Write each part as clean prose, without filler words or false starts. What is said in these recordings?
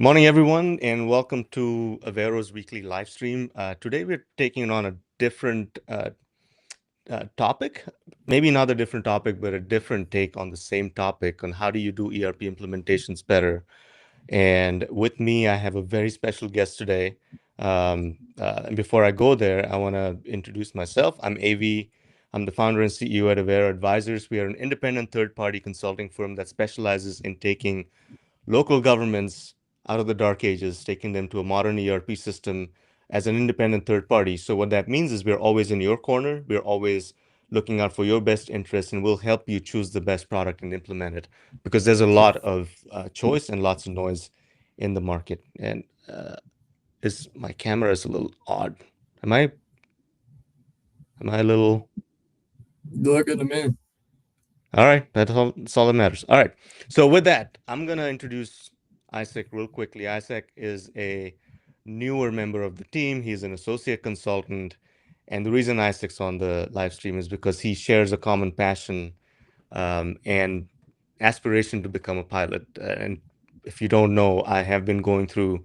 Morning, everyone, and welcome to Avero's weekly live stream. Today, we're taking on a different topic, maybe not a different topic, but a different take on the same topic on how do you do ERP implementations better. And with me, I have a very special guest today. And before I go there, I want to introduce myself. I'm AV. I'm the founder and CEO at Avero Advisors. We are an independent third-party consulting firm that specializes in taking local governments out of the dark ages, taking them to a modern ERP system as an independent third party. So what that means is we're always in your corner. We're always looking out for your best interests, and we'll help you choose the best product and implement it because there's a lot of choice and lots of noise in the market. And is my camera is a little odd. Am I a little? You look good to me. All right, that's all that matters. All right. So with that, I'm gonna introduce Isaac real quickly. Isaac is a newer member of the team. He's an associate consultant, and the reason Isaac's on the live stream is because he shares a common passion and aspiration to become a pilot. And if you don't know, I have been going through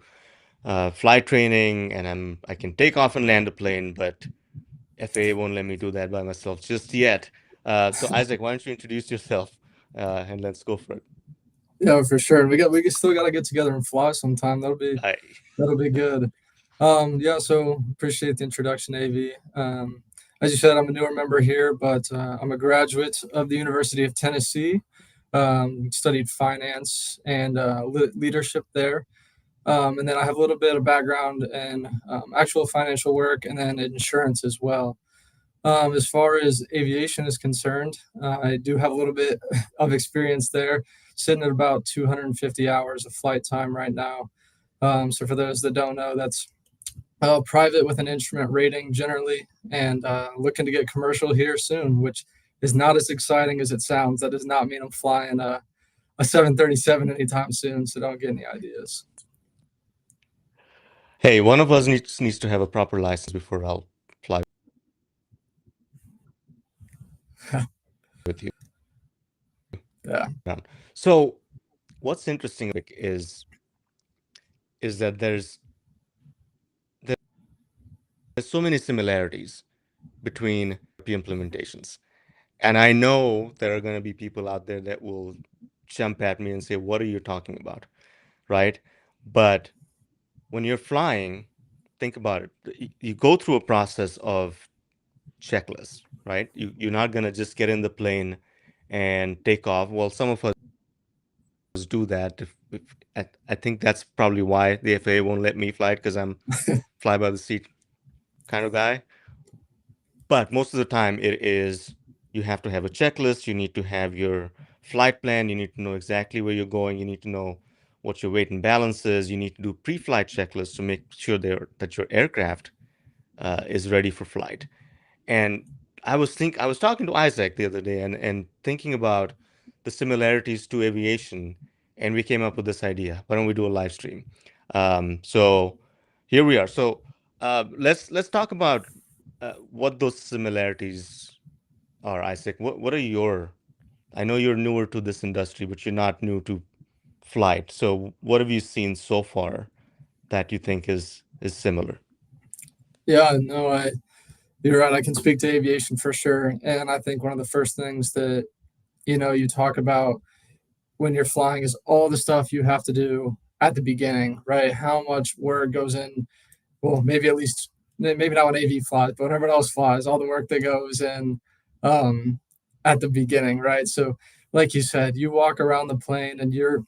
flight training, and I can take off and land a plane, but FAA won't let me do that by myself just yet. So Isaac, why don't you introduce yourself and let's go for it. Yeah, for sure. And we still got to get together and fly sometime. I, That'll be good. Yeah. So appreciate the introduction, Av. As you said, I'm a newer member here, but I'm a graduate of the University of Tennessee. Studied finance and leadership there. And then I have a little bit of background in actual financial work and then insurance as well. As far as aviation is concerned, I do have a little bit of experience there, sitting at about 250 hours of flight time right now. So for those that don't know, that's private with an instrument rating generally, and looking to get commercial here soon, which is not as exciting as it sounds. That does not mean I'm flying a 737 anytime soon, so don't get any ideas. hey, one of us needs to have a proper license before I'll fly with you. Yeah. Around. So what's interesting is that there's so many similarities between ERP implementations. And I know there are going to be people out there that will jump at me and say, "What are you talking about?" Right? But when you're flying, think about it. You go through a process of checklists, right? You're not gonna just get in the plane and take off. Well, some of us do that. I think that's probably why the FAA won't let me fly it because I'm fly by the seat kind of guy. But most of the time, it is you have to have a checklist. You need to have your flight plan. You need to know exactly where you're going. You need to know what your weight and balance is. You need to do pre-flight checklists to make sure that your aircraft is ready for flight. And I was talking to Isaac the other day and thinking about the similarities to aviation, and we came up with this idea. Why don't we do a live stream? So here we are. So let's talk about what those similarities are, Isaac. What are your? I know you're newer to this industry, but you're not new to flight. So what have you seen so far that you think is similar? Yeah, no, you're right. I can speak to aviation for sure. And I think one of the first things that, you talk about when you're flying is all the stuff you have to do at the beginning, right? How much work goes in, well, maybe at least, maybe not when AV flies, but when everyone else flies, all the work that goes in um, at the beginning, right? So, like you said, you walk around the plane and you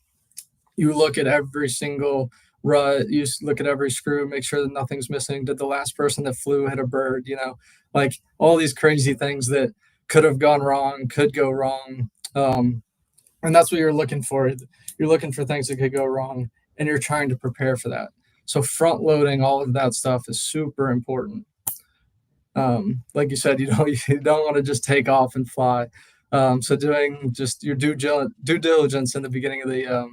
look at every single rut, you look at every screw, make sure that nothing's missing. Did the last person that flew hit a bird? Like all these crazy things that could have gone wrong, could go wrong. And that's what you're looking for. You're looking for things that could go wrong, and you're trying to prepare for that. So front loading all of that stuff is super important. Like you said, you don't want to just take off and fly. So doing just your due diligence in the beginning of the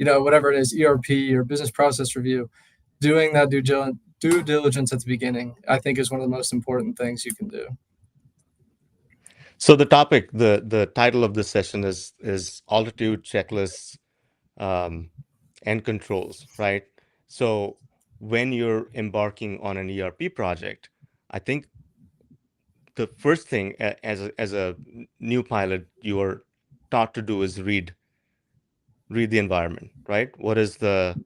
whatever it is, ERP or business process review, doing that due diligence at the beginning, I think is one of the most important things you can do. So the title of this session is altitude checklists, um, and controls, right? So when you're embarking on an ERP project, I think the first thing as a new pilot you are taught to do is read the environment, right? What's the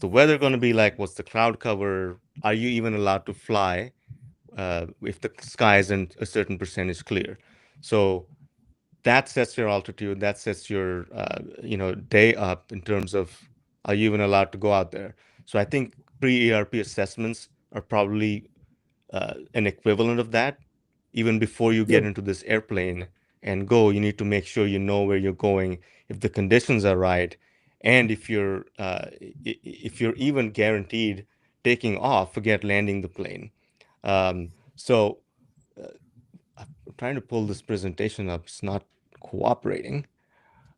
weather going to be like? What's the cloud cover? Are you even allowed to fly if the sky isn't a certain percentage clear? So that sets your altitude. That sets your day up in terms of are you even allowed to go out there? So I think pre-ERP assessments are probably an equivalent of that. Even before you get Yep. into this airplane and go, you need to make sure you know where you're going, if the conditions are right, and if you're even guaranteed taking off. Forget landing the plane. So I'm trying to pull this presentation up. It's not cooperating.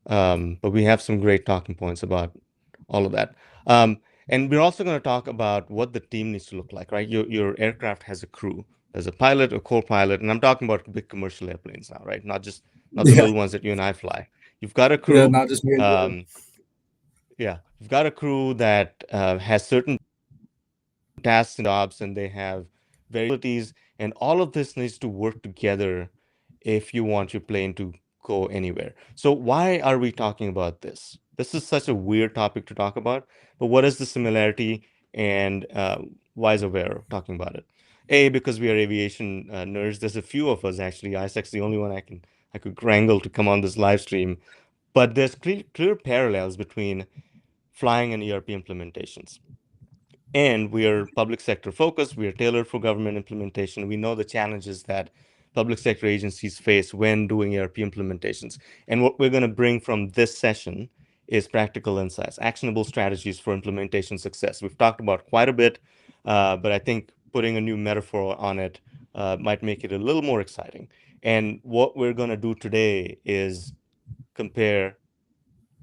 But we have some great talking points about all of that. Um, and we're also going to talk about what the team needs to look like, right? Your aircraft has a crew. There's a pilot, a co-pilot, and I'm talking about big commercial airplanes now, right? Not the Yeah. little ones that you and I fly. You've got a Yeah. crew. Not just me and you. Um, yeah, you've got a crew that has certain tasks and jobs, and they have various abilities, and all of this needs to work together if you want your plane to go anywhere. So why are we talking about this? This is such a weird topic to talk about, but what is the similarity, and why is Aware talking about it? A, because we are aviation nerds. There's a few of us actually. Isaac's the only one I could wrangle to come on this live stream. But there's clear parallels between flying and ERP implementations. And we are public sector focused. We are tailored for government implementation. We know the challenges that public sector agencies face when doing ERP implementations. And what we're going to bring from this session is practical insights, actionable strategies for implementation success. We've talked about quite a bit, but I think putting a new metaphor on it might make it a little more exciting. And what we're going to do today is compare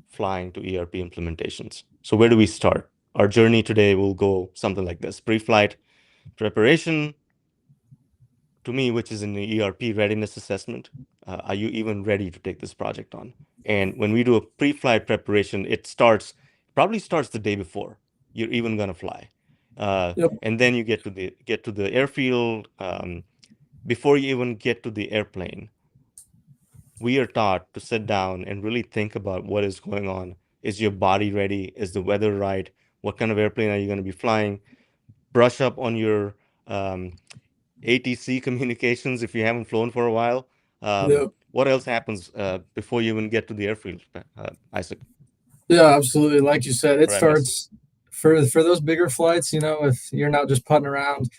flying to ERP implementations. So where do we start? Our journey today will go something like this: pre-flight preparation, to me, which is in the ERP readiness assessment. Are you even ready to take this project on? And when we do a pre-flight preparation, probably starts the day before you're even gonna fly, Yep. and then you get to the airfield. Before you even get to the airplane, we are taught to sit down and really think about what is going on. Is your body ready? Is the weather right? What kind of airplane are you going to be flying? Brush up on your ATC communications if you haven't flown for a while. Yep. What else happens before you even get to the airfield, Isaac? Yeah, absolutely. Like you said, it Or MS? starts for those bigger flights. You know, if you're not just putting around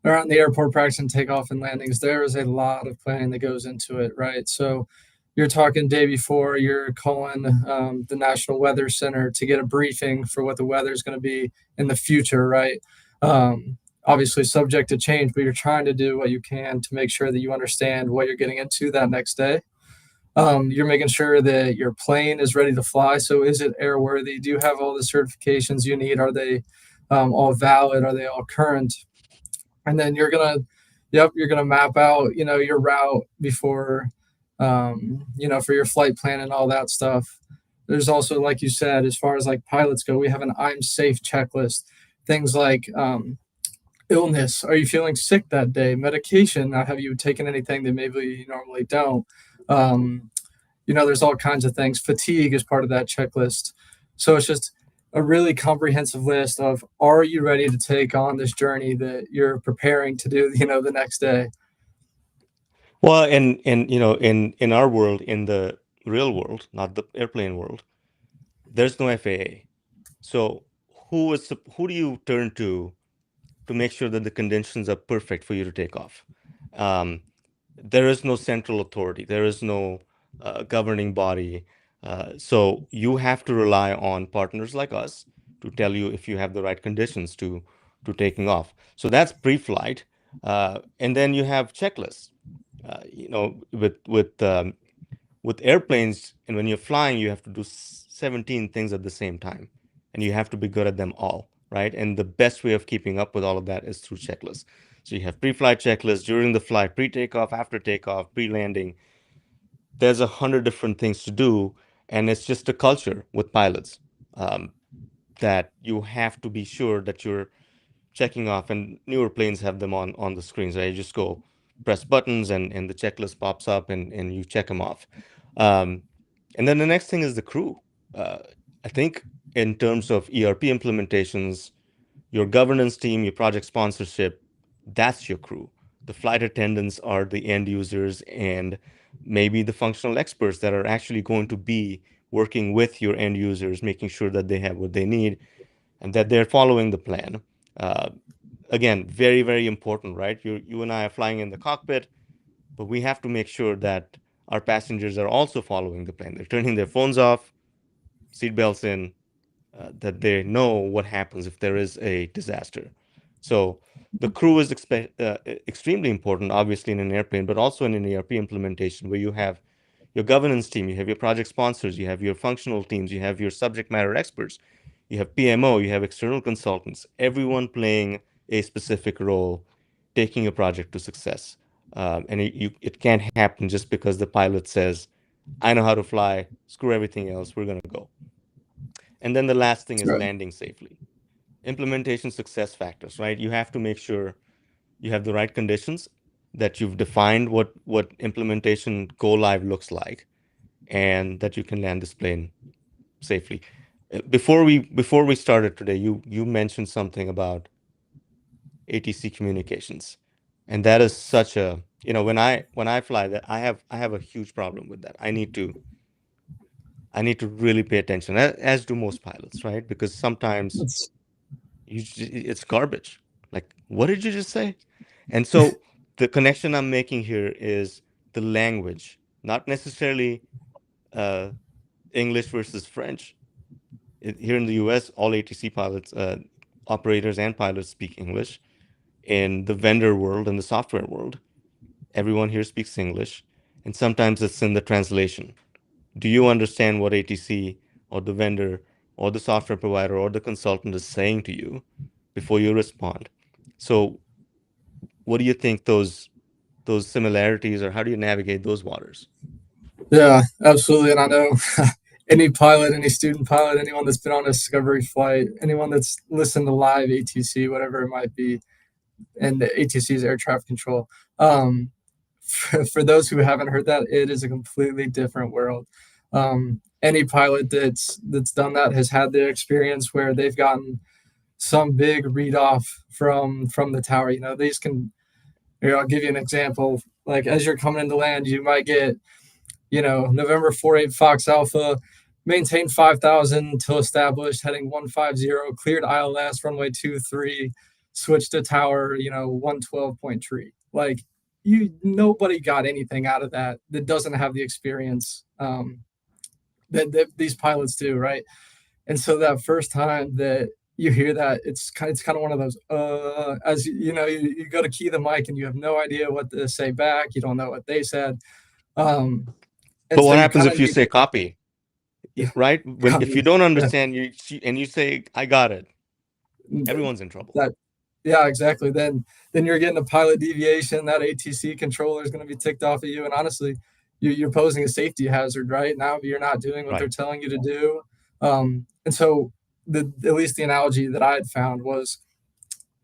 the airport practicing takeoff and landings, there is a lot of planning that goes into it, right? So you're talking day before, you're calling the National Weather Center to get a briefing for what the weather is going to be in the future, right? Obviously subject to change, but you're trying to do what you can to make sure that you understand what you're getting into that next day. You're making sure that your plane is ready to fly. So is it airworthy? Do you have all the certifications you need? Are they all valid? Are they all current? And then you're gonna map out, you know, your route before, you know, for your flight plan and all that stuff. There's also, like you said, as far as like pilots go, we have an I'm safe checklist. Things like illness. Are you feeling sick that day? Medication. Have you taken anything that maybe you normally don't? Um, you know, there's all kinds of things. Fatigue is part of that checklist. So it's just a really comprehensive list of, are you ready to take on this journey that you're preparing to do, you know, the next day? Well, and in our world, in the real world, not the airplane world, there's no FAA. So who do you turn to make sure that the conditions are perfect for you to take off? Um, there is no central authority. There is no governing body. So you have to rely on partners like us to tell you if you have the right conditions to taking off. So that's pre-flight, and then you have checklists. With airplanes, and when you're flying, you have to do 17 things at the same time, and you have to be good at them all, right? And the best way of keeping up with all of that is through checklists. So you have pre-flight checklists during the flight, pre-takeoff, after takeoff, pre-landing. There's 100 different things to do, and it's just a culture with pilots. um, that you have to be sure that you're checking off, and newer planes have them on the screens, right? You just go press buttons and the checklist pops up and you check them off. Um, and then the next thing is the crew. Uh, I think in terms of ERP implementations, your governance team, your project sponsorship, that's your crew. The flight attendants are the end users and maybe the functional experts that are actually going to be working with your end users, making sure that they have what they need and that they're following the plan. Uh, Again, very, very important, right? You and I are flying in the cockpit, but we have to make sure that our passengers are also following the plan. They're turning their phones off, seatbelts in, that they know what happens if there is a disaster. So the crew is extremely important, obviously, in an airplane, but also in an ERP implementation where you have your governance team, you have your project sponsors, you have your functional teams, you have your subject matter experts, you have PMO, you have external consultants, everyone playing a specific role, taking a project to success. It can't happen just because the pilot says, I know how to fly, screw everything else, we're going to go. And then the last thing is Right. landing safely. Implementation success factors, right? You have to make sure you have the right conditions, that you've defined what implementation go live looks like, and that you can land this plane safely. Before we started today, you mentioned something about ATC communications, and that is such a, when I fly that, I have a huge problem with that. I need to really pay attention, as do most pilots, right? Because sometimes That's it's garbage. Like, what did you just say? And so the connection I'm making here is the language, not necessarily uh, English versus French. Here in the US, all ATC pilots, operators, and pilots speak English. In the vendor world and the software world, everyone here speaks English. And sometimes it's in the translation. Do you understand what ATC or the vendor or the software provider or the consultant is saying to you before you respond? So, what do you think those similarities, or how do you navigate those waters? yeah, absolutely. And I know any pilot, any student pilot, anyone that's been on a discovery flight, anyone that's listened to live ATC, whatever it might be, and the ATC is air traffic control. For those who haven't heard that, it is a completely different world. Any pilot that's done that has had the experience where they've gotten some big read off from the tower. You know, these can. Here, I'll give you an example. Like as you're coming into land, you might get, November 48 Fox Alpha, maintain 5,000 until established, heading 150, cleared ILS, runway 23, switch to tower, 112.3. Like, nobody got anything out of that that doesn't have the experience that these pilots do, right? And so that first time that you hear that, it's kind of one of those as you go to key the mic and you have no idea what to say back. You don't know what they said. Um, and But so what you happens kind of if you need say copy? Right? When if you copy. don't Yeah, understand, and you say I got it, everyone's in trouble. that yeah, exactly. Then you're getting a pilot deviation. That ATC controller is going to be ticked off at you. And honestly, you're posing a safety hazard right now. You're not doing what they're Right. telling you to do. And so at least the analogy that I had found was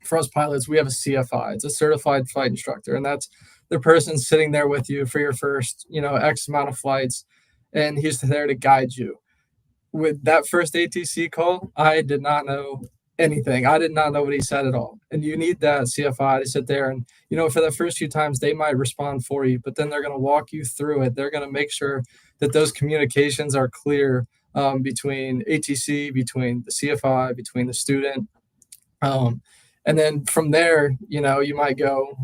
for us pilots, we have a CFI. It's a certified flight instructor, and that's the person sitting there with you for your first, X amount of flights, and he's there to guide you. With that first ATC call, I did not know anything. I did not know what he said at all. And you need that CFI to sit there and, for the first few times, they might respond for you, but then they're going to walk you through it. They're going to make sure that those communications are clear between ATC, between the CFI, between the student. Um, and then from there, you might go,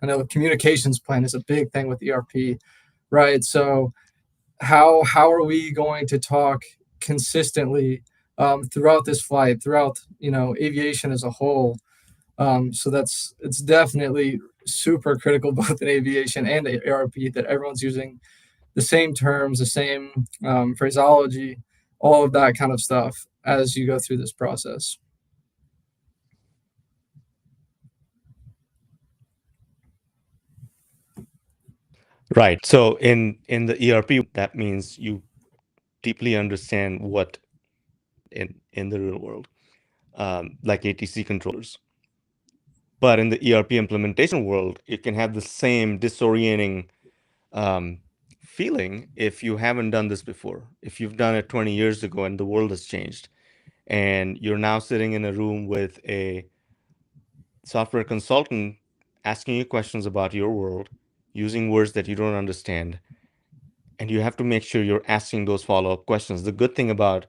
I know the communications plan is a big thing with ERP, right? So how are we going to talk consistently throughout this flight, throughout aviation as a whole? So it's definitely super critical both in aviation and ARP that everyone's using the same terms, the same phraseology, all of that kind of stuff as you go through this process. Right. So in the ERP, that means you deeply understand what in the real world, like ATC controllers. But in the ERP implementation world, it can have the same disorienting um, feeling if you haven't done this before. If you've done it 20 years ago and the world has changed, and you're now sitting in a room with a software consultant asking you questions about your world using words that you don't understand, and you have to make sure you're asking those follow-up questions. The good thing about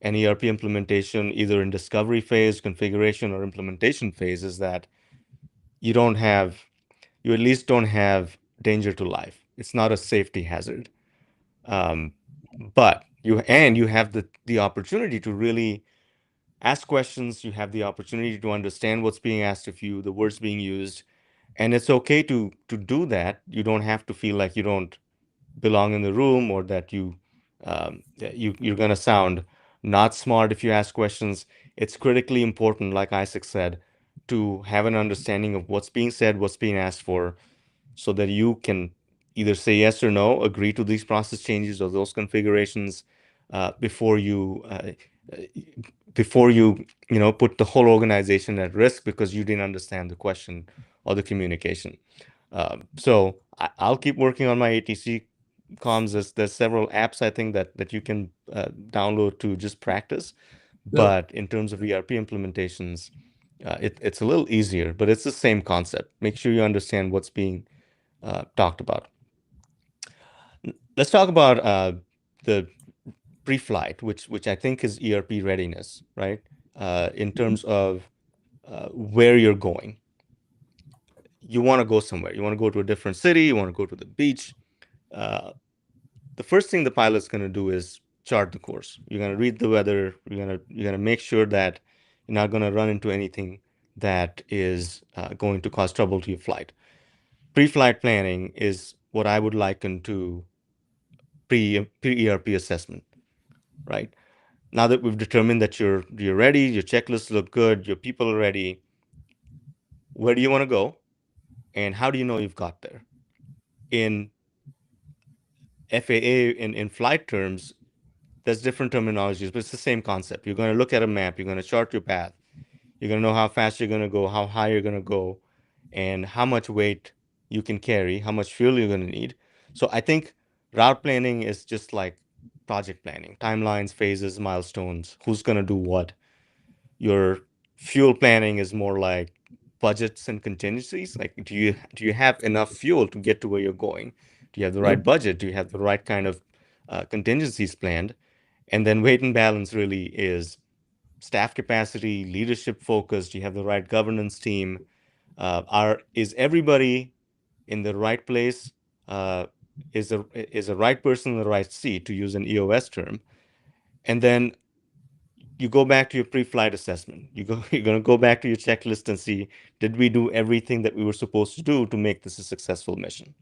an ERP implementation, either in discovery phase, configuration, or implementation phase, is that you don't have, you at least don't have danger to life. It's not a safety hazard. Um, but you have the opportunity to really ask questions. You have the opportunity to understand what's being asked of you, the words being used, and it's okay to do that. You don't have to feel like you don't belong in the room, or that that you're going to sound not smart if you ask questions. It's critically important, like Isaac said, to have an understanding of what's being said, what's being asked for, so that you can either say yes or no, agree to these process changes or those configurations uh, before you uh, uh, before you put the whole organization at risk because you didn't understand the question or the communication. So I'll keep working on my ATC comms. There's several apps I think that you can download to just practice. Yep. But in terms of ERP implementations, it's a little easier, but it's the same concept. Make sure you understand what's being talked about. Let's talk about the pre-flight, which I think is ERP readiness, right? In terms of where you're going. You want to go somewhere. You want to go to a different city. You want to go to the beach. Uh, the first thing the pilot's going to do is chart the course. You're going to read the weather. You're going to make sure that you're not going to run into anything that is going to cause trouble to your flight. Pre-flight planning is what I would liken to pre ERP assessment, right? Now that we've determined that you're ready, your checklists look good, your people are ready, where do you want to go, and how do you know you've got there? In FAA, in flight terms, there's different terminologies, but it's the same concept. You're going to look at a map, you're going to chart your path, you're going to know how fast you're going to go, how high you're going to go, and how much weight you can carry, how much fuel you're going to need. So I think route planning is just like project planning, timelines, phases, milestones, who's going to do what. Your fuel planning is more like budgets and contingencies. Like, do you have enough fuel to get to where you're going? Do you have the Yep. right budget? Do you have the right kind of contingencies planned? And then weight and balance really is staff capacity, leadership focus. Do you have the right governance team? Is everybody in the right place? Uh, is the right person in the right seat, to use an EOS term? And then you go back to your pre-flight assessment. You're going to go back to your checklist and see, did we do everything that we were supposed to do to make this a successful mission?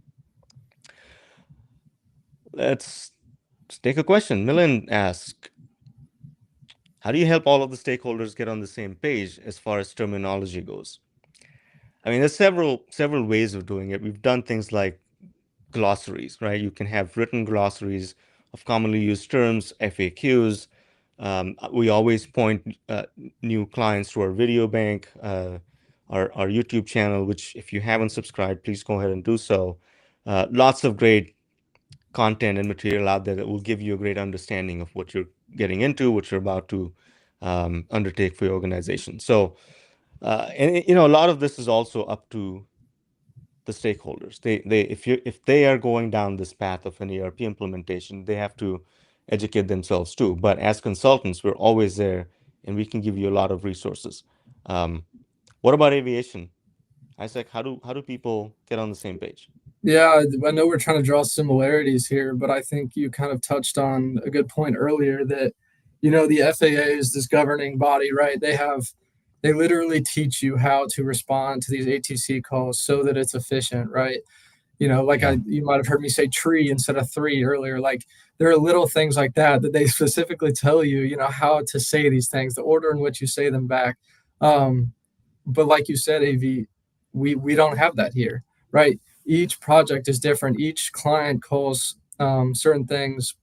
Let's take a question. Millen asks, how do you help all of the stakeholders get on the same page as far as terminology goes? I mean, there's several ways of doing it. We've done things like glossaries, right? You can have written glossaries of commonly used terms, FAQs. We always point new clients to our video bank, our YouTube channel, which if you haven't subscribed, please go ahead and do so. Lots of great content and material out there that will give you a great understanding of what you're getting into, what you're about to undertake for your organization. So, and a lot of this is also up to the stakeholders. If they are going down this path of an ERP implementation, they have to educate themselves too. But as consultants, we're always there, and we can give you a lot of resources. Um, what about aviation, Isaac? How do people get on the same page? Yeah, I know we're trying to draw similarities here, but I think you kind of touched on a good point earlier that, the FAA is this governing body, right? They literally teach you how to respond to these ATC calls so that it's efficient, right? Like Yeah. you might have heard me say tree instead of three earlier. Like there are little things like that they specifically tell you, how to say these things, the order in which you say them back. Um, but like you said, AV, we don't have that here, right? Each project is different. Each client calls certain things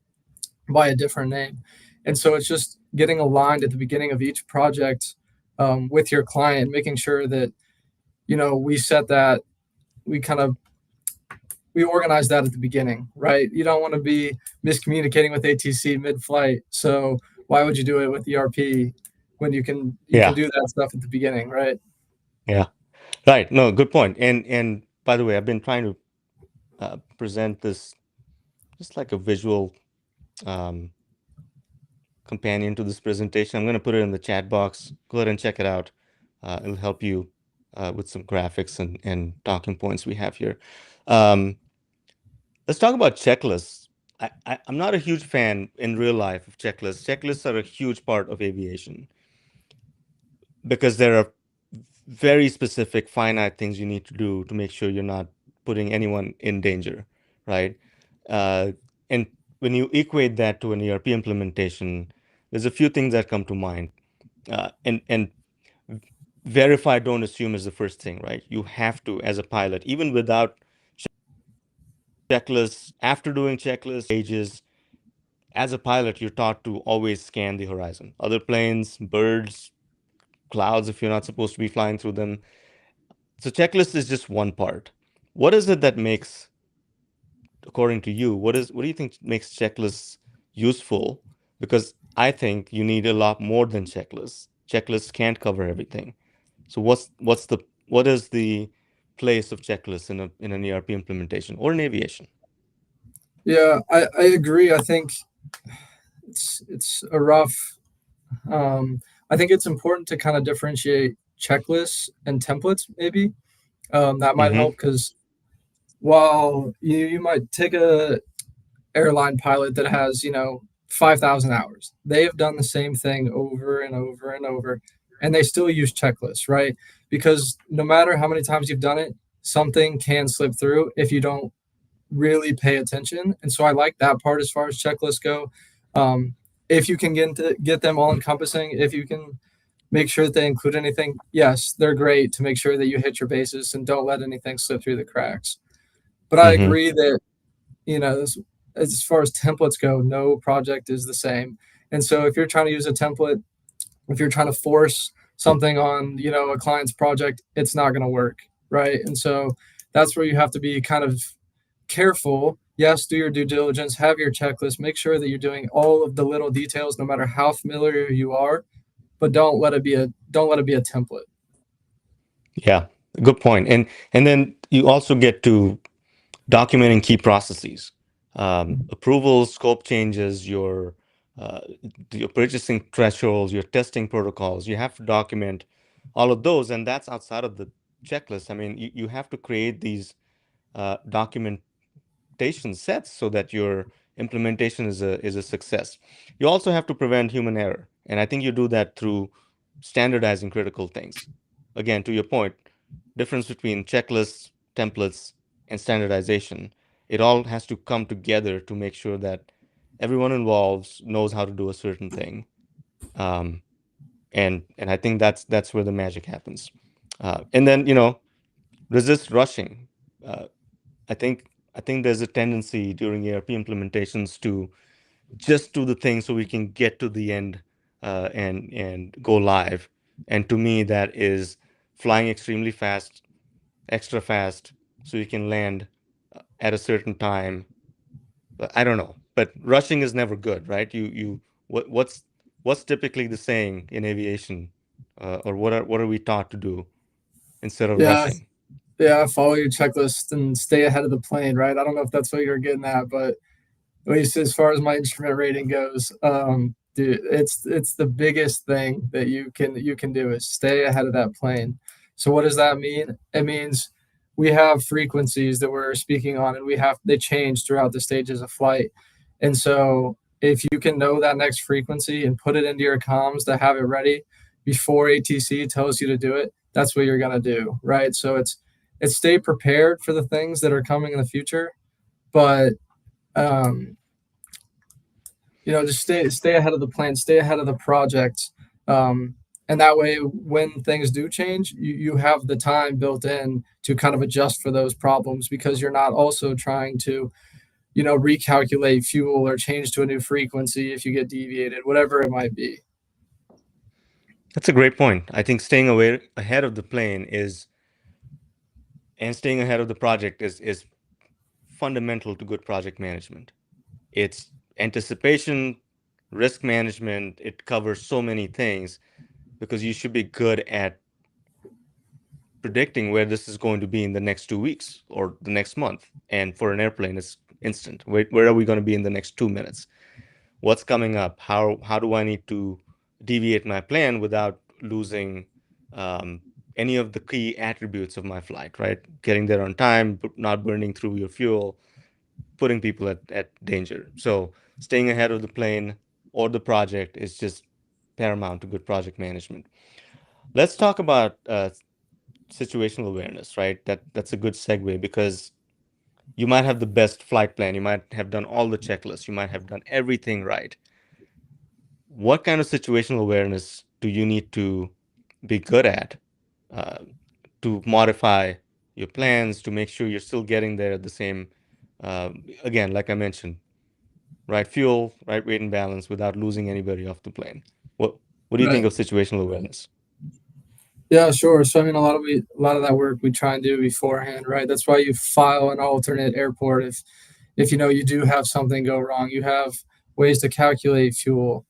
by a different name, And so it's just getting aligned at the beginning of each project with your client, making sure that we set that, we kind of we organize that at the beginning, right? You don't want to be miscommunicating with ATC mid-flight. So why would you do it with ERP when you can Yeah. do that stuff at the beginning, right? Yeah. Right. No, good point. And by the way, I've been trying to present this just like a visual um, companion to this presentation. I'm going to put it in the chat box. Go ahead and check it out. It'll help you with some graphics and talking points we have here. Um, let's talk about checklists. I'm not a huge fan in real life of checklists. Checklists are a huge part of aviation because there are very specific, finite things you need to do to make sure you're not putting anyone in danger, right? Uh, and when you equate that to an ERP implementation, there's a few things that come to mind. And verify, don't assume is the first thing, right? You have to, as a pilot, even without checklists, after doing checklists, pages, as a pilot, you're taught to always scan the horizon. Other planes, birds, clouds, if you're not supposed to be flying through them. So checklist is just one part. What is it that makes, according to you, what do you think makes checklists useful? Because I think you need a lot more than checklists. Checklists can't cover everything. So what is the place of checklists in an ERP implementation or in aviation? Yeah, I agree. I think it's a rough. I think it's important to kind of differentiate checklists and templates. Maybe that might Mm-hmm. help because while you might take a airline pilot that has 5,000 hours, they have done the same thing over and over and over, and they still use checklists, right? Because no matter how many times you've done it, something can slip through if you don't really pay attention. And so I like that part as far as checklists go. Um, if you can get them all encompassing, if you can make sure that they include anything, yes, they're great to make sure that you hit your bases and don't let anything slip through the cracks. But I Mm-hmm. agree that as far as templates go, no project is the same. And so if you're trying to use a template, if you're trying to force something on a client's project, it's not going to work, right? And so that's where you have to be kind of careful. Yes, do your due diligence, have your checklist, make sure that you're doing all of the little details, no matter how familiar you are, but don't let it be a template. Yeah, good point. And then you also get to documenting key processes, approvals, scope changes, uh, your purchasing thresholds, your testing protocols. You have to document all of those, and that's outside of the checklist. I mean, you have to create these documentation sets so that your implementation is a success. You also have to prevent human error, and I think you do that through standardizing critical things. Again, to your point, difference between checklists, templates, and standardization. It all has to come together to make sure that everyone involved knows how to do a certain thing. Um, and I think that's where the magic happens. And then resist rushing. Uh, I think there's a tendency during ERP implementations to just do the thing so we can get to the end and go live. And to me, that is flying extremely fast, extra fast, so you can land at a certain time. But I don't know, but rushing is never good, right? What's typically the saying in aviation, or what are we taught to do instead of Yeah, rushing? yeah, follow your checklist and stay ahead of the plane, right? I don't know if that's what you're getting at, but at least as far as my instrument rating goes, dude, it's the biggest thing that you can do is stay ahead of that plane. So what does that mean? It means we have frequencies that we're speaking on, and they change throughout the stages of flight. And so if you can know that next frequency and put it into your comms to have it ready before ATC tells you to do it, that's what you're gonna do, right? So it's stay prepared for the things that are coming in the future, but um, just stay ahead of the plan, stay ahead of the project, um, and that way, when things do change, you have the time built in to kind of adjust for those problems because you're not also trying to recalculate fuel or change to a new frequency if you get deviated, whatever it might be. That's a great point. I think staying away ahead of the plane is and staying ahead of the project is fundamental to good project management. It's anticipation, risk management. It covers so many things because you should be good at predicting where this is going to be in the next 2 weeks or the next month. And for an airplane, it's instant. Where are we going to be in the next 2 minutes? What's coming up? How do I need to deviate my plan without losing um, any of the key attributes of my flight, right? Getting there on time, not burning through your fuel, putting people at danger. So staying ahead of the plane or the project is just paramount to good project management. Let's talk about situational awareness, right? That's a good segue because you might have the best flight plan, you might have done all the checklists, you might have done everything right. What kind of situational awareness do you need to be good at uh, to modify your plans to make sure you're still getting there at the same, again, like I mentioned, right fuel, right weight and balance without losing anybody off the plane? What do you think Right. of situational awareness? Yeah, sure. So I mean, a lot of that work we try and do beforehand, right? That's why you file an alternate airport if you do have something go wrong. You have ways to calculate fuel,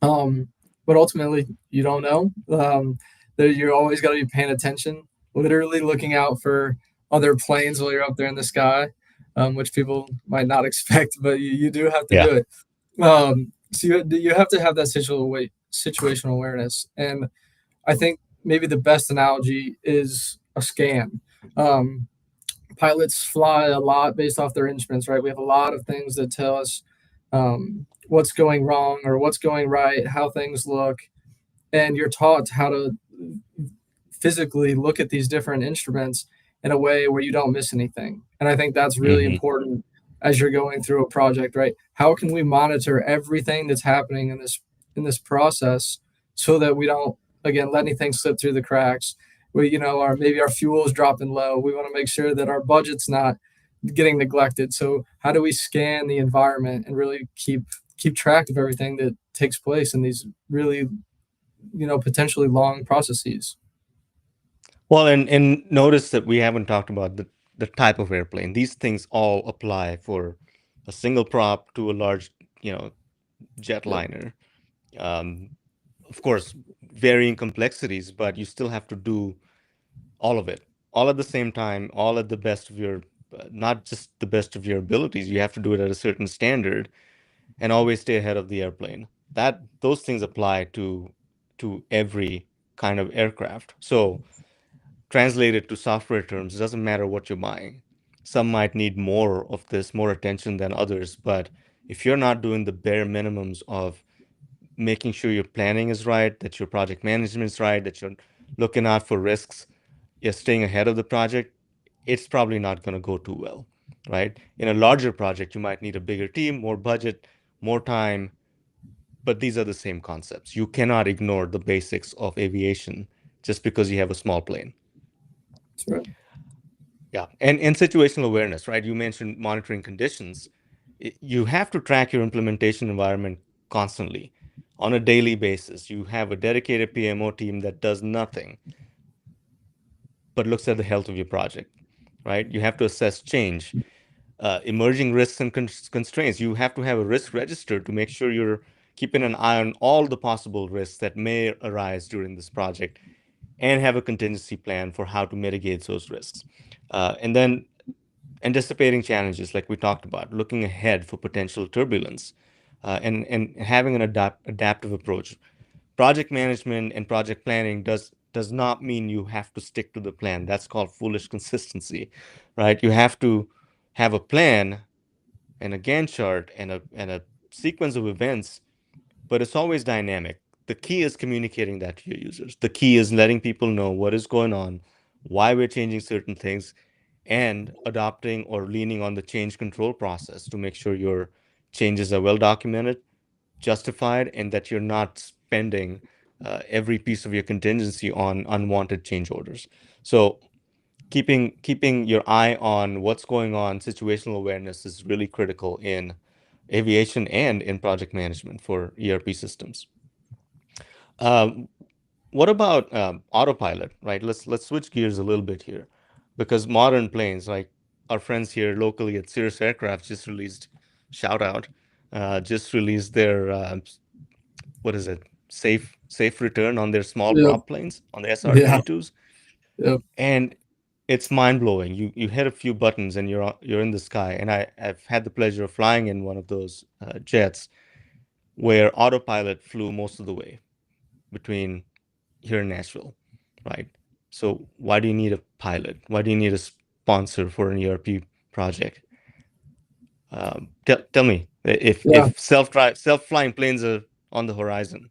um, but ultimately you don't know. That you're always got to be paying attention, literally looking out for other planes while you're up there in the sky, which people might not expect, but you do have to Yeah. do it. So you have to have that situational awareness, and I think maybe the best analogy is a scan. Um, Pilots fly a lot based off their instruments, right? We have a lot of things that tell us what's going wrong or what's going right, how things look, and you're taught how to physically look at these different instruments in a way where you don't miss anything. And I think that's really Hmm. important as you're going through a project, right? How can we monitor everything that's happening in this process so that we don't again let anything slip through the cracks? Our maybe our fuel is dropping low. We want to make sure that our budget's not getting neglected. So how do we scan the environment and really keep track of everything that takes place in these really potentially long processes? Well, and notice that we haven't talked about the type of airplane. These things all apply for a single prop to a large, you know, Yep. jetliner. Um, of course, varying complexities, but you still have to do all of it, all at the same time, all at the best of your, not just the best of your abilities. You have to do it at a certain standard and always stay ahead of the airplane. That those things apply to every kind of aircraft. So translated to software terms, it doesn't matter what you're buying. Some might need more of this, more attention than others, but if you're not doing the bare minimums of making sure your planning is right, that your project management is right, that you're looking out for risks, you're staying ahead of the project, it's probably not going to go too well, right? In a larger project, you might need a bigger team, more budget, more time, but these are the same concepts. You cannot ignore the basics of aviation just because you have a small plane. That's right. Yeah, and situational awareness, right? You mentioned monitoring conditions. You have to track your implementation environment constantly on a daily basis. You have a dedicated PMO team that does nothing but looks at the health of your project, right? You have to assess change, emerging risks and constraints. You have to have a risk register to make sure you're keeping an eye on all the possible risks that may arise during this project and have a contingency plan for how to mitigate those risks. And then anticipating challenges like we talked about, looking ahead for potential turbulence, and having an adaptive approach. Project management and project planning does not mean you have to stick to the plan. That's called foolish consistency, right? You have to have a plan and a Gantt chart and a sequence of events, but it's always dynamic. The key is communicating that to your users. The key is letting people know what is going on, why we're changing certain things, and adopting or leaning on the change control process to make sure your changes are well documented, justified, and that you're not spending every piece of your contingency on unwanted change orders. So keeping your eye on what's going on, situational awareness is really critical in aviation and in project management for ERP systems. Um, what about autopilot, right? Let's switch gears a little bit here, because modern planes, like our friends here locally at Cirrus Aircraft, just released, shout out, just released their what is it, safe return on their small Yep. prop planes on the Yeah. SR-22s, Yep. and it's mind blowing. You hit a few buttons and you're in the sky. And I've had the pleasure of flying in one of those jets where autopilot flew most of the way between here in Nashville, right? So why do you need a pilot? Why do you need a sponsor for an ERP project? Tell me, Yeah. if self flying planes are on the horizon,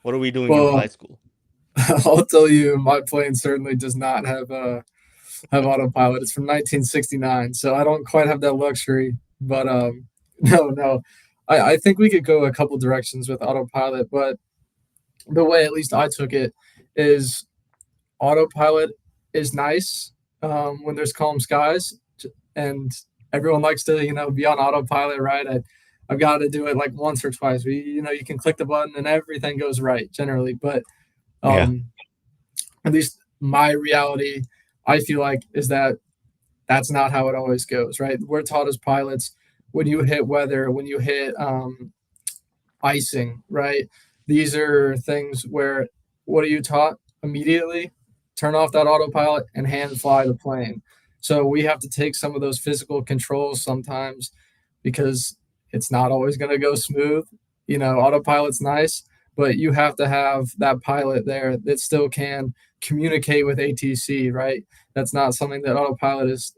what are we doing in Well, flight school? I'll tell you, my plane certainly does not have autopilot. It's from 1969, so I don't quite have that luxury. But no, no, I think we could go a couple directions with autopilot. But the way at least I took it is autopilot is nice when there's calm skies and everyone likes to be on autopilot, right? I've got to do it like once or twice. You can click the button and everything goes right generally, but Yeah. um, at least my reality, I feel like, is that that's not how it always goes, right? We're taught as pilots when you hit weather, when you hit icing, right? These are things where what are you taught immediately? Turn off that autopilot and hand fly the plane. So we have to take some of those physical controls sometimes because it's not always going to go smooth. Autopilot's nice, but you have to have that pilot there that still can communicate with ATC, right? That's not something that autopilot is,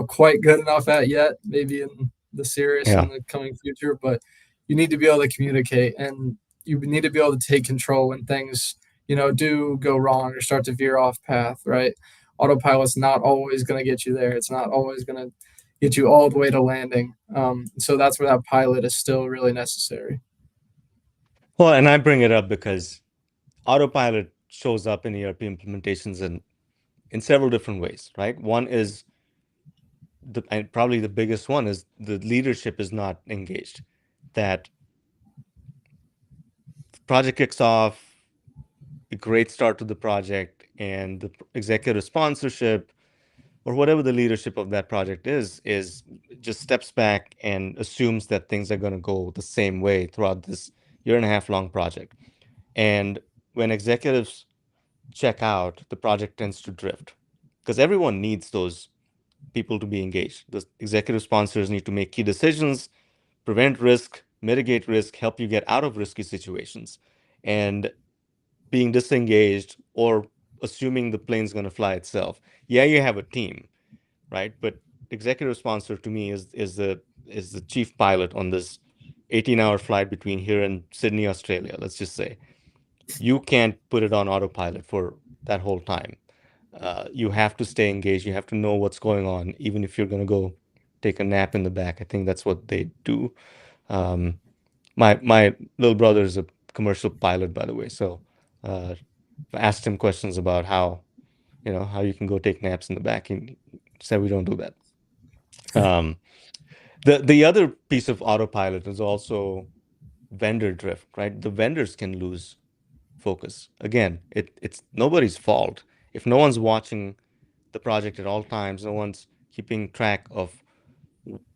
quite good enough at yet, maybe in the Cirrus in Yeah. the coming future, but you need to be able to communicate and you need to be able to take control when things, do go wrong or start to veer off path, right? Autopilot's not always going to get you there. It's not always going to get you all the way to landing. So that's where that pilot is still really necessary. Well, and I bring it up because autopilot shows up in ERP implementations in several different ways, right? One is and probably the biggest one is the leadership is not engaged. That project kicks off, a great start to the project, and the executive sponsorship or whatever the leadership of that project is just steps back and assumes that things are going to go the same way throughout this year and a half long project. And when executives check out, the project tends to drift because everyone needs those people to be engaged. The executive sponsors need to make key decisions, prevent risk, mitigate risk, help you get out of risky situations. And being disengaged or assuming the plane's going to fly itself. Yeah, you have a team, right? But executive sponsor to me is the chief pilot on this 18-hour flight between here and Sydney, Australia. Let's just say you can't put it on autopilot for that whole time. You have to stay engaged. You have to know what's going on, even if you're going to go take a nap in the back. I think that's what they do. Um, my little brother is a commercial pilot, by the way, so I asked him questions about how you can go take naps in the back, and he said we don't do that. Um, the other piece of autopilot is also vendor drift, right? The vendors can lose focus. Again, it's nobody's fault. If no one's watching the project at all times, no one's keeping track of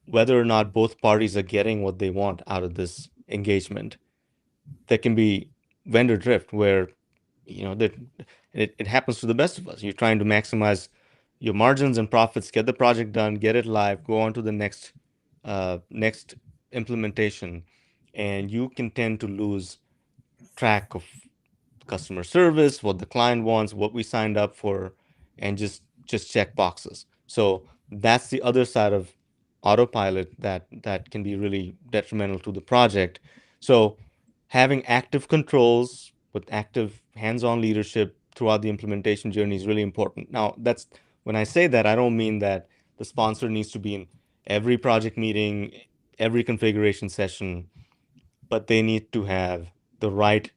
whether or not both parties are getting what they want out of this engagement, there can be vendor drift where that it happens to the best of us. You're trying to maximize your margins and profits, get the project done, get it live, go on to the next implementation, and you can tend to lose track of customer service, what the client wants, what we signed up for, and just check boxes. So that's the other side of autopilot that can be really detrimental to the project. So having active controls with active hands-on leadership throughout the implementation journey is really important. Now, that's when I say that, I don't mean that the sponsor needs to be in every project meeting, every configuration session, but they need to have the right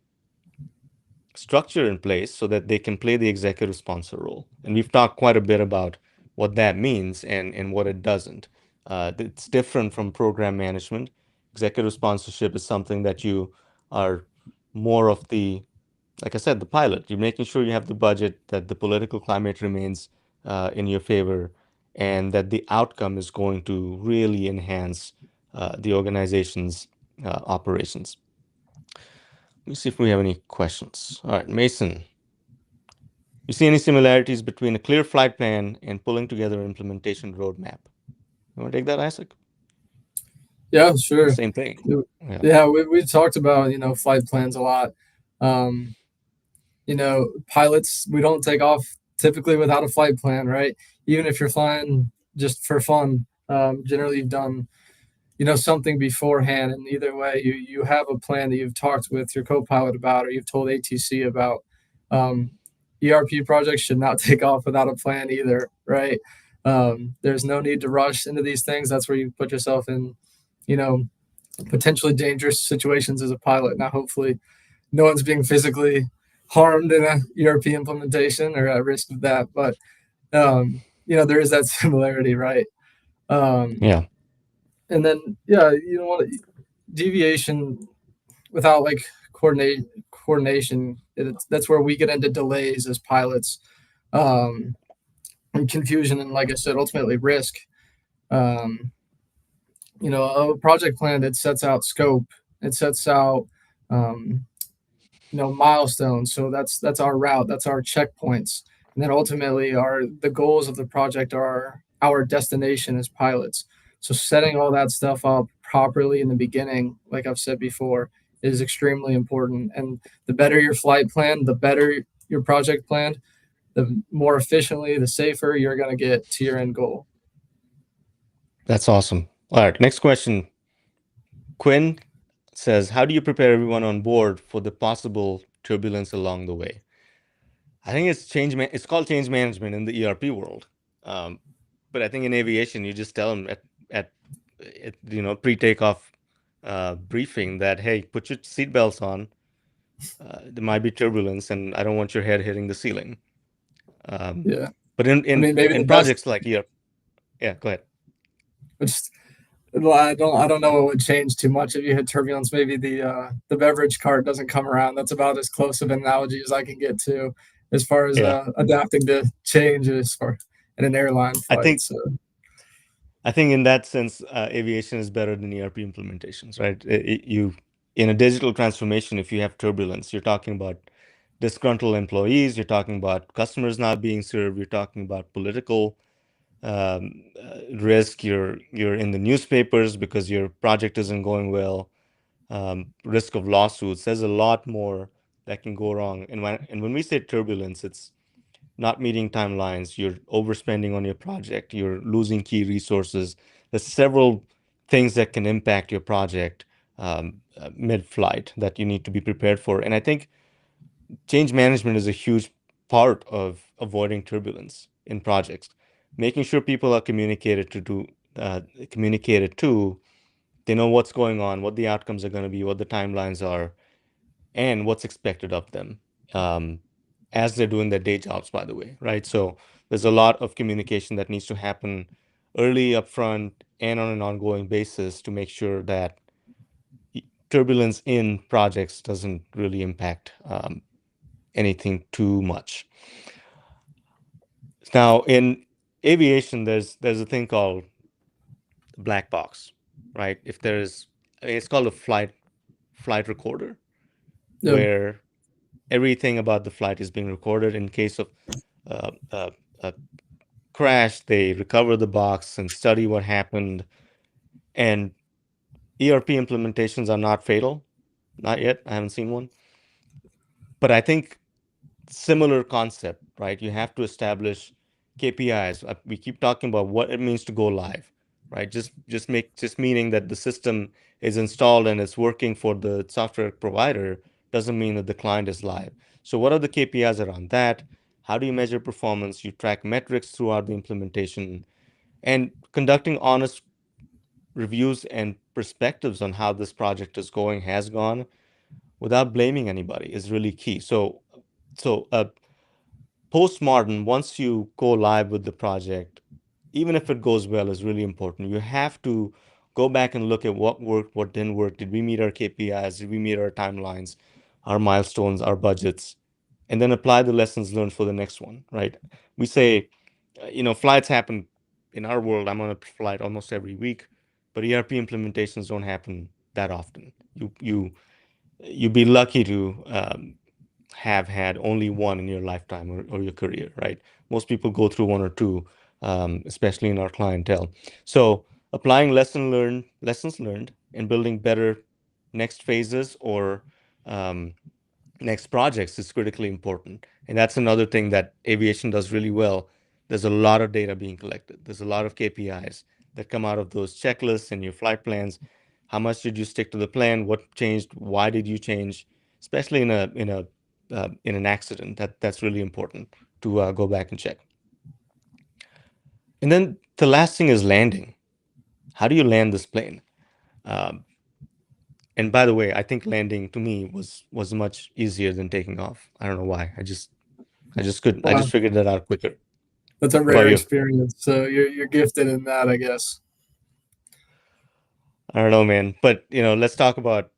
structure in place so that they can play the executive sponsor role. And we've talked quite a bit about what that means and what it doesn't. It's different from program management. Executive sponsorship is something that you are more of the, like I said, the pilot. You're making sure you have the budget, that the political climate remains in your favor, and that the outcome is going to really enhance the organization's operations. Let me see if we have any questions. All right, Mason, you see any similarities between a clear flight plan and pulling together an implementation roadmap? You want to take that, Isaac? Yeah, sure. Same thing. Yeah. Yeah, we talked about flight plans a lot. Um, Pilots, we don't take off typically without a flight plan, right? Even if you're flying just for fun, generally you've done something beforehand, and either way you have a plan that you've talked with your co-pilot about or you've told ATC about. um, ERP projects should not take off without a plan either, right? There's no need to rush into these things. That's where you put yourself in you know potentially dangerous situations as a pilot. Now hopefully no one's being physically harmed in a ERP implementation or at risk of that, but there is that similarity, right? um, Yeah. and then yeah, what, deviation without like coordination, that's where we get into delays as pilots, um, and confusion, and like I said, ultimately risk. um, a project plan that sets out scope, it sets out um, milestones. So that's our route, that's our checkpoints, and then ultimately our the goals of the project are our destination as pilots. So setting all that stuff up properly in the beginning, like I've said before, is extremely important. And the better your flight plan, the better your project plan, the more efficiently, the safer you're going to get to your end goal. That's awesome. All right. Next question. Quinn says, how do you prepare everyone on board for the possible turbulence along the way? I think it's called change management in the ERP world. Um, but I think in aviation, you just tell them at pre-takeoff briefing that, hey, put your seatbelts on. There might be turbulence, and I don't want your head hitting the ceiling. Um, Yeah. but in I in mean, maybe the in best, projects like ERP, yeah, go ahead. which well, I don't know what would change too much if you hit turbulence. Maybe the beverage cart doesn't come around. That's about as close of an analogy as I can get to, as far as Yeah, adapting to change as far in an airline I flight. think So I think in that sense, aviation is better than ERP implementations, right? In a digital transformation, if you have turbulence, you're talking about disgruntled employees, you're talking about customers not being served, you're talking about political risk. You're in the newspapers because your project isn't going well. Risk of lawsuits. There's a lot more that can go wrong. And when we say turbulence, it's not meeting timelines, you're overspending on your project, you're losing key resources. There's several things that can impact your project mid-flight that you need to be prepared for. And I think change management is a huge part of avoiding turbulence in projects, making sure people are communicated to, they know what's going on, what the outcomes are going to be, what the timelines are, and what's expected of them um, as they're doing their day jobs, by the way, right? So there's a lot of communication that needs to happen early, upfront, and on an ongoing basis to make sure that turbulence in projects doesn't really impact anything too much. Now, in aviation, there's a thing called black box, right? If there's, I mean, it's called a flight recorder, yeah, where everything about the flight is being recorded. In case of a crash, they recover the box and study what happened. And ERP implementations are not fatal, not yet. I haven't seen one, but I think similar concept, right? You have to establish KPIs. We keep talking about what it means to go live, right? Just meaning that the system is installed and it's working for the software provider doesn't mean that the client is live. So what are the KPIs around that? How do you measure performance? You track metrics throughout the implementation, and conducting honest reviews and perspectives on how this project is going, has gone, without blaming anybody is really key. So post-modern, once you go live with the project, even if it goes well, is really important. You have to go back and look at what worked, what didn't work. Did we meet our KPIs? Did we meet our timelines, our milestones, our budgets? And then apply the lessons learned for the next one, right? We say, flights happen in our world. I'm on a flight almost every week, but ERP implementations don't happen that often. You'd be lucky to have had only one in your lifetime or your career, right? Most people go through one or two, especially in our clientele. So applying lessons learned, and building better next phases or um, next projects is critically important. And that's another thing that aviation does really well. There's a lot of data being collected. There's a lot of KPIs that come out of those checklists and your flight plans. How much did you stick to the plan? What changed? Why did you change? Especially in an accident, that's really important to go back and check. And then the last thing is landing. How do you land this plane? Um, and by the way, I think landing to me was much easier than taking off. I don't know why. I Wow, just figured that out quicker. that's a What about rare you? experience. So you're gifted in that, I guess. I don't know, man. But let's talk about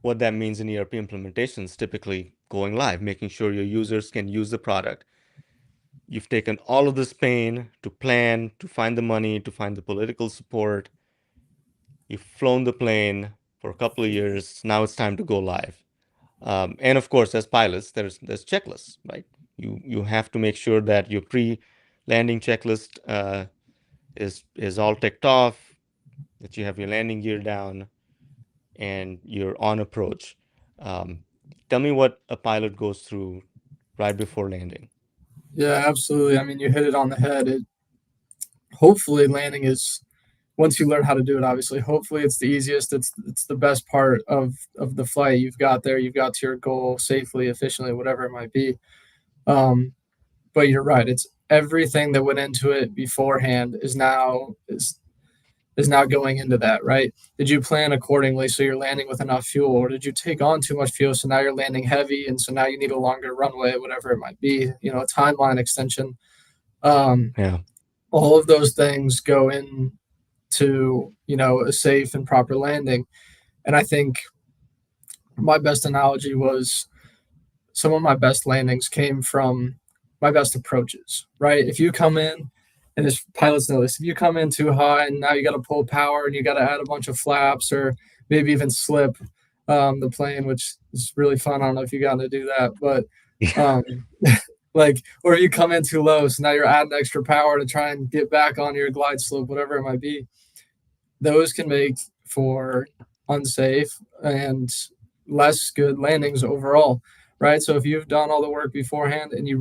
what that means in ERP implementations, typically going live, making sure your users can use the product. You've taken all of this pain to plan, to find the money, to find the political support. You've flown the plane for a couple of years. Now it's time to go live. And of course, as pilots, there's checklists, right? You have to make sure that your pre-landing checklist is all ticked off, that you have your landing gear down, and you're on approach. Um, Tell me what a pilot goes through right before landing. Yeah, absolutely. I mean, you hit it on the head. Hopefully landing is, once you learn how to do it, obviously, hopefully it's the easiest. It's the best part of the flight. You've got there, you've got to your goal safely, efficiently, whatever it might be. Um, but you're right. It's everything that went into it beforehand is now going into that, right? Did you plan accordingly so you're landing with enough fuel, or did you take on too much fuel so now you're landing heavy and so now you need a longer runway, whatever it might be, a timeline extension. Um, Yeah, all of those things go into a safe and proper landing. And I think my best analogy was some of my best landings came from my best approaches, right? If you come in, and as pilots know this, if you come in too high and now you got to pull power and you got to add a bunch of flaps or maybe even slip the plane, which is really fun. I don't know if you got to do that, but yeah, um, like, or you come in too low, so now you're adding extra power to try and get back on your glide slope, whatever it might be. Those can make for unsafe and less good landings overall, right? So if you've done all the work beforehand and you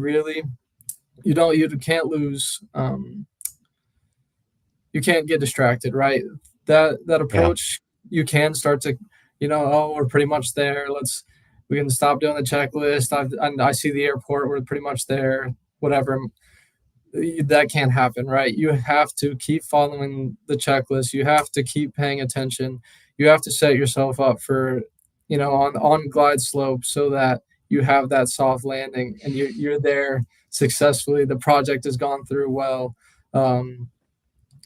can't lose, you can't get distracted, right? That yeah. approach, you can start to, oh, we're pretty much there. We can stop doing the checklist. I see the airport. We're pretty much there. Whatever. That can't happen, right? You have to keep following the checklist. You have to keep paying attention. You have to set yourself up for, on glide slope so that you have that soft landing and you're there successfully. The project has gone through well. Um,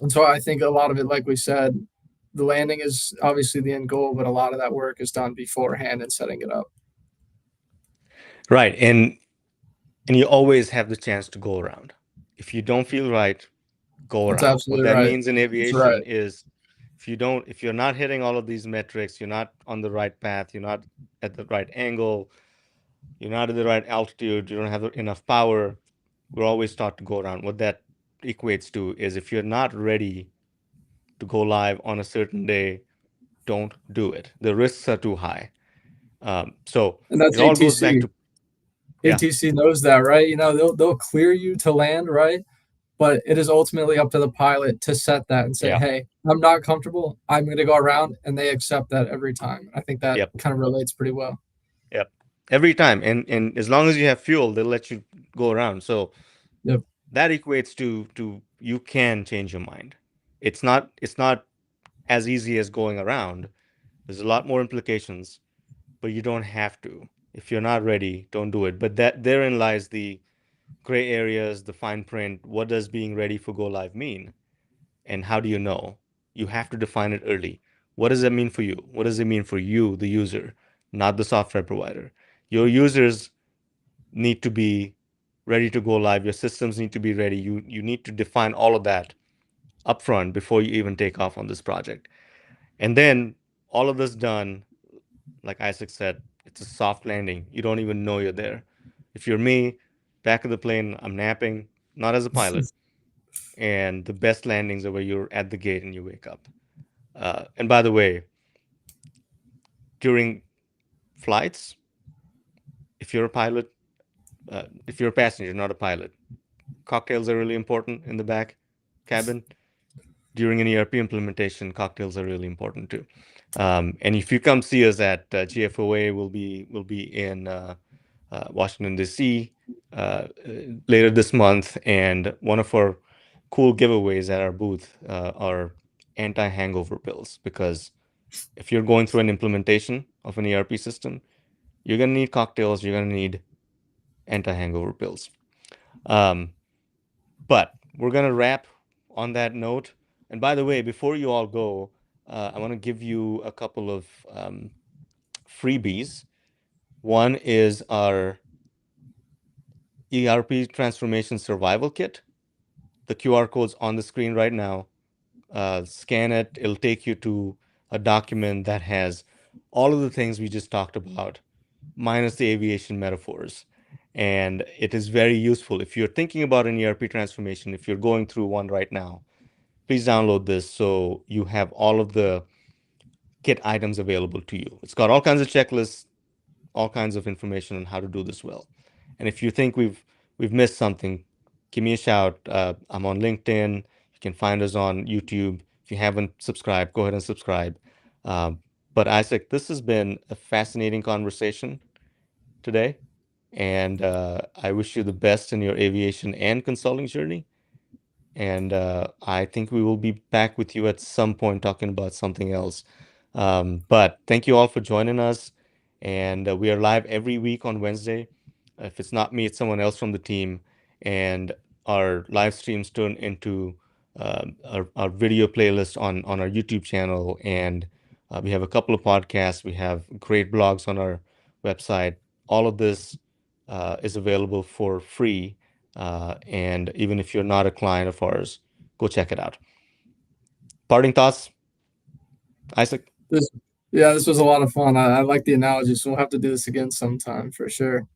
and so I think a lot of it, like we said, the landing is obviously the end goal, but a lot of that work is done beforehand and setting it up. Right. And you always have the chance to go around. If you don't feel right, go That's around. What absolutely that right. means in That's right. aviation is if you're not hitting all of these metrics, you're not on the right path, you're not at the right angle, you're not at the right altitude, you don't have enough power, we're always taught to go around. What that equates to is if you're not ready to go live on a certain day, don't do it. The risks are too high. So And it that's all goes back ATC. to, yeah, ATC knows that, right? They'll clear you to land, right? But it is ultimately up to the pilot to set that and say, yeah, "Hey, I'm not comfortable. I'm going to go around," and they accept that every time. I think that yep, kind of relates pretty well. yep. Every time. And as long as you have fuel, they'll let you go around. So Yep. that equates to you can change your mind. It's not as easy as going around. There's a lot more implications, but you don't have to. If you're not ready, don't do it. But that therein lies the gray areas, the fine print. What does being ready for go live mean? And how do you know? You have to define it early. What does that mean for you? What does it mean for you, the user, not the software provider? Your users need to be ready to go live. Your systems need to be ready. You need to define all of that upfront before you even take off on this project. And then all of this done, like Isaac said, it's a soft landing. You don't even know you're there. If you're me, back of the plane, I'm napping, not as a pilot. And the best landings are where you're at the gate and you wake up. And by the way, during flights, if you're a pilot, if you're a passenger, not a pilot, cocktails are really important in the back cabin. During an ERP implementation, cocktails are really important too. And if you come see us at GFOA, we'll be in Washington D.C. Later this month, and one of our cool giveaways at our booth are anti-hangover pills. Because if you're going through an implementation of an ERP system, you're gonna need cocktails. You're gonna need anti-hangover pills. Um, but we're gonna wrap on that note. And by the way, before you all go, I want to give you a couple of freebies. One is our ERP transformation survival kit. The QR code's on the screen right now. Scan it. It'll take you to a document that has all of the things we just talked about, minus the aviation metaphors. And it is very useful. If you're thinking about an ERP transformation, if you're going through one right now, please download this so you have all of the kit items available to you. It's got all kinds of checklists, all kinds of information on how to do this well. And if you think we've missed something, give me a shout. I'm on LinkedIn. You can find us on YouTube. If you haven't subscribed, go ahead and subscribe. Um, but Isaac, this has been a fascinating conversation today, and I wish you the best in your aviation and consulting journey. And I think we will be back with you at some point talking about something else. But thank you all for joining us. And we are live every week on Wednesday. If it's not me, it's someone else from the team. And our live streams turn into our video playlist on our YouTube channel. And we have a couple of podcasts. We have great blogs on our website. All of this is available for free. And even if you're not a client of ours, go check it out. Parting thoughts, Isaac? This, yeah, this was a lot of fun. I like the analogy, so we'll have to do this again sometime for sure.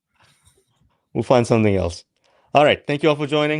We'll find something else. All right. Thank you all for joining.